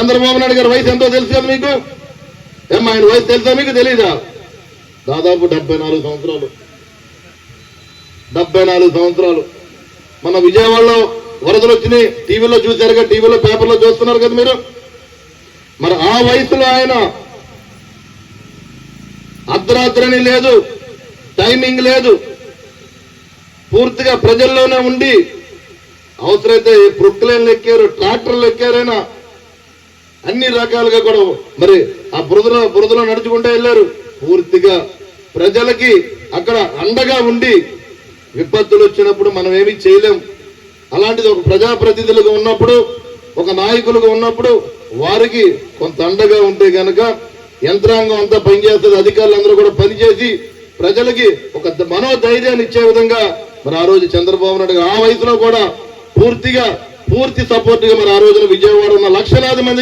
చంద్రబాబు నాయుడు గారి వయసు ఎంతో తెలుసు కదా మీకు? ఏమ్మా ఆయన వయసు తెలుసా మీకు? తెలీదా? దాదాపు 74 సంవత్సరాలు. 74 సంవత్సరాలు. మన విజయవాడలో వరదలు వచ్చినాయి, టీవీలో చూశారు కదా, టీవీలో పేపర్లో చూస్తున్నారు కదా మీరు. మరి ఆ వయసులో ఆయన అర్ధరాత్రని లేదు, టైమింగ్ లేదు, పూర్తిగా ప్రజల్లోనే ఉండి అవసరమైతే ప్రొక్లైన్లు ఎక్కారు, ట్రాక్టర్లు ఎక్కారైనా అన్ని రకాలుగా కూడా మరి ఆ బురదలో నడుచుకుంటూ వెళ్ళారు. పూర్తిగా ప్రజలకి అక్కడ అండగా ఉండి విపత్తులు వచ్చినప్పుడు మనం ఏమీ చేయలేం. అలాంటిది ఒక ప్రజాప్రతినిధులుగా ఉన్నప్పుడు, ఒక నాయకులుగా ఉన్నప్పుడు వారికి కొంత అండగా ఉంటే కనుక యంత్రాంగం అంతా పనిచేస్తుంది, అధికారులందరూ కూడా పనిచేసి ప్రజలకి ఒక మనోధైర్యాన్ని ఇచ్చే విధంగా మరి ఆ రోజు చంద్రబాబు నాయుడు ఆ వయసులో కూడా పూర్తి సపోర్ట్ గా మరి ఆ రోజున విజయవాడ ఉన్న లక్షలాది మంది